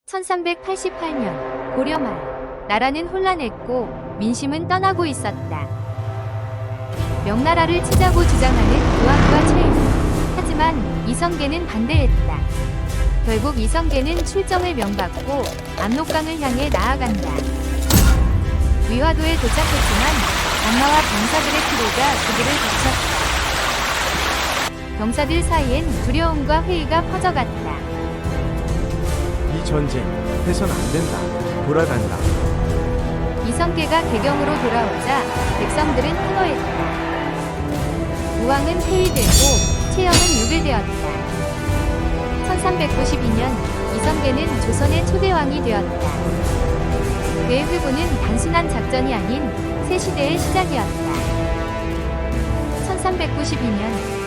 1388년 고려말 나라는 혼란했고 민심은 떠나고 있었다. 명나라를 치자고 주장하는 우왕과 최윤. 하지만 이성계는 반대했다. 결국 이성계는 출정을 명받고 압록강을 향해 나아간다. 위화도에 도착했지만 악마와 병사들의 피로가 그들을 덮쳤다. 병사들 사이엔 두려움과 회의가 퍼져갔다. 이 전쟁 해선 안 된다. 돌아간다. 이성계가 개경으로 돌아오자 백성들은 환호했다. 우왕은 폐위되고 최영은 유배되었다. 1392년 이성계는 조선의 초대왕이 되었다. 그의 회고는 단순한 작전이 아닌 새 시대의 시작이었다. 1392년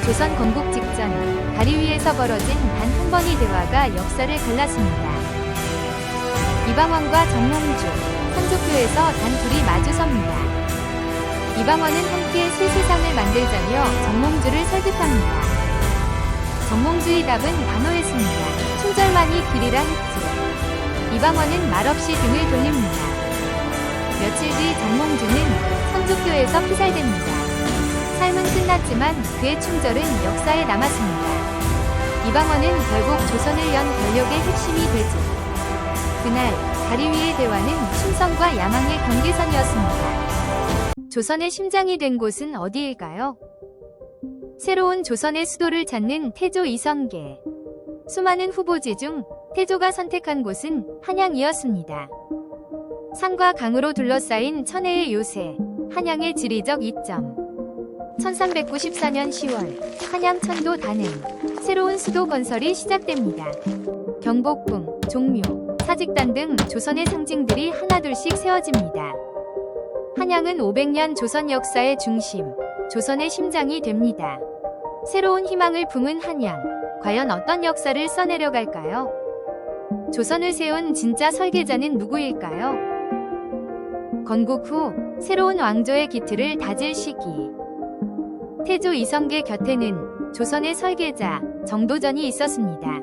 조선 건국 직전 다리 위에서 벌어진 단 한 번의 대화가 역사를 갈랐습니다. 이방원과 정몽주, 선조교에서 단 둘이 마주섭니다. 이방원은 함께 새 세상을 만들자며 정몽주를 설득합니다. 정몽주의 답은 단호했습니다. 충절만이 길이라 했지. 이방원은 말없이 등을 돌립니다. 며칠 뒤 정몽주는 선조교에서 피살됩니다. 삶은 끝났지만 그의 충절은 역사에 남았습니다. 이방원은 결국 조선을 연 권력의 핵심이 되죠. 그날 다리 위의 대화는 충성과 야망의 경계선이었습니다. 조선의 심장이 된 곳은 어디일까요? 새로운 조선의 수도를 찾는 태조 이성계. 수많은 후보지 중 태조가 선택한 곳은 한양이었습니다. 산과 강으로 둘러싸인 천혜의 요새, 한양의 지리적 이점. 1394년 10월 한양 천도 단행, 새로운 수도 건설이 시작됩니다. 경복궁, 종묘, 사직단 등 조선의 상징들이 하나둘씩 세워집니다. 한양은 500년 조선 역사의 중심, 조선의 심장이 됩니다. 새로운 희망을 품은 한양, 과연 어떤 역사를 써내려갈까요? 조선을 세운 진짜 설계자는 누구일까요? 건국 후 새로운 왕조의 기틀을 다질 시기. 태조 이성계 곁에는 조선의 설계자 정도전이 있었습니다.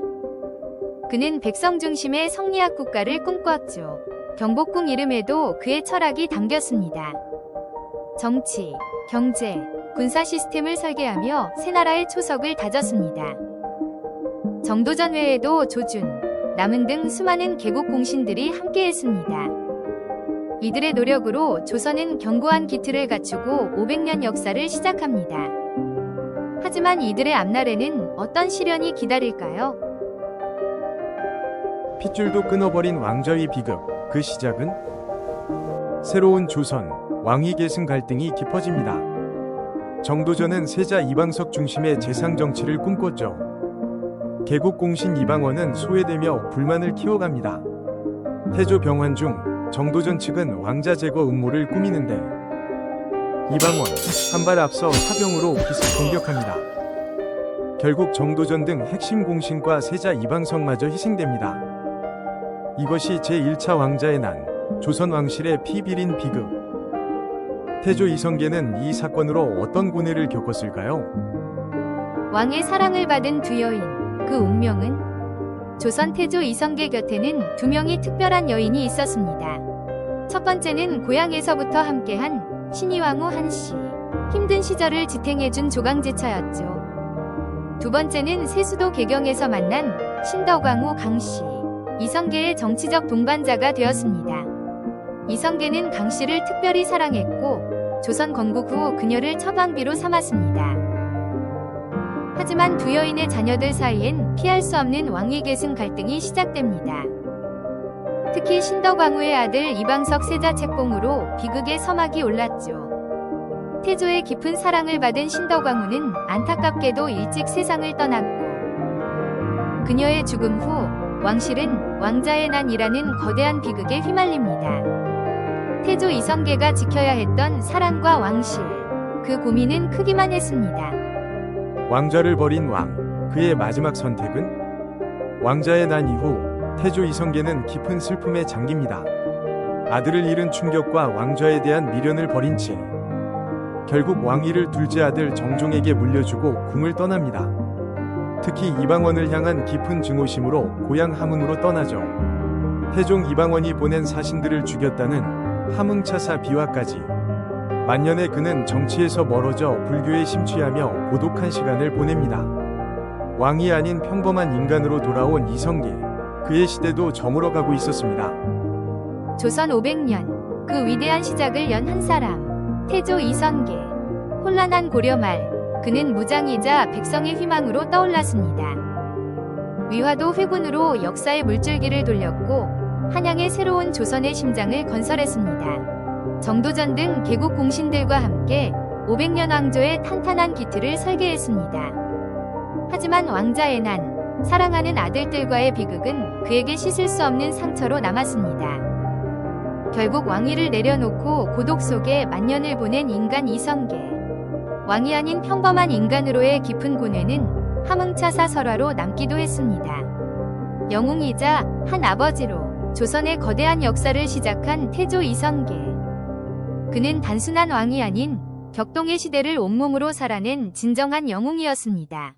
그는 백성 중심의 성리학 국가를 꿈꿨죠. 경복궁 이름에도 그의 철학이 담겼습니다. 정치, 경제, 군사 시스템을 설계하며 새 나라의 초석을 다졌습니다. 정도전 외에도 조준, 남은 등 수많은 개국 공신들이 함께했습니다. 이들의 노력으로 조선은 견고한 기틀을 갖추고 500년 역사를 시작합니다. 하지만 이들의 앞날에는 어떤 시련이 기다릴까요? 핏줄도 끊어버린 왕좌의 비극. 그 시작은 새로운 조선, 왕위 계승 갈등이 깊어집니다. 정도전은 세자 이방석 중심의 재상 정치를 꿈꿨죠. 개국 공신 이방원은 소외되며 불만을 키워갑니다. 태조 병환 중 정도전 측은 왕자 제거 음모를 꾸미는데 이방원 한 발 앞서 사병으로 기습 공격합니다. 결국 정도전 등 핵심 공신과 세자 이방석마저 희생됩니다. 이것이 제1차 왕자의 난, 조선 왕실의 피비린 비극. 태조 이성계는 이 사건으로 어떤 고뇌를 겪었을까요? 왕의 사랑을 받은 두 여인, 그 운명은? 조선 태조 이성계 곁에는 두 명의 특별한 여인이 있었습니다. 첫 번째는 고향에서부터 함께한 신의왕후 한씨, 힘든 시절을 지탱해준 조강지처였죠. 두 번째는 세수도 개경에서 만난 신덕왕후 강씨, 이성계의 정치적 동반자가 되었습니다. 이성계는 강씨를 특별히 사랑했고 조선 건국 후 그녀를 첫 왕비로 삼았습니다. 하지만 두 여인의 자녀들 사이엔 피할 수 없는 왕위 계승 갈등이 시작됩니다. 특히 신덕왕후의 아들 이방석 세자 책봉으로 비극의 서막이 올랐죠. 태조의 깊은 사랑을 받은 신덕왕후는 안타깝게도 일찍 세상을 떠났고 그녀의 죽음 후 왕실은 왕자의 난이라는 거대한 비극에 휘말립니다. 태조 이성계가 지켜야 했던 사랑과 왕실, 그 고민은 크기만 했습니다. 왕좌를 버린 왕, 그의 마지막 선택은? 왕자의 난 이후 태조 이성계는 깊은 슬픔에 잠깁니다. 아들을 잃은 충격과 왕좌에 대한 미련을 버린 채 결국 왕위를 둘째 아들 정종에게 물려주고 궁을 떠납니다. 특히 이방원을 향한 깊은 증오심으로 고향 함흥으로 떠나죠. 태종 이방원이 보낸 사신들을 죽였다는 함흥차사 비화까지 만년에 그는 정치에서 멀어져 불교에 심취하며 고독한 시간을 보냅니다. 왕이 아닌 평범한 인간으로 돌아온 이성계, 그의 시대도 저물어가고 있었습니다. 조선 500년, 그 위대한 시작을 연 한 사람, 태조 이성계. 혼란한 고려 말, 그는 무장이자 백성의 희망으로 떠올랐습니다. 위화도 회군으로 역사의 물줄기를 돌렸고 한양의 새로운 조선의 심장을 건설했습니다. 정도전 등 개국 공신들과 함께 500년 왕조의 탄탄한 기틀을 설계했습니다. 하지만 왕자의 난, 사랑하는 아들들과의 비극은 그에게 씻을 수 없는 상처로 남았습니다. 결국 왕위를 내려놓고 고독 속에 만년을 보낸 인간 이성계. 왕이 아닌 평범한 인간으로의 깊은 고뇌는 함흥차사 설화로 남기도 했습니다. 영웅이자 한 아버지로 조선의 거대한 역사를 시작한 태조 이성계. 그는 단순한 왕이 아닌 격동의 시대를 온몸으로 살아낸 진정한 영웅이었습니다.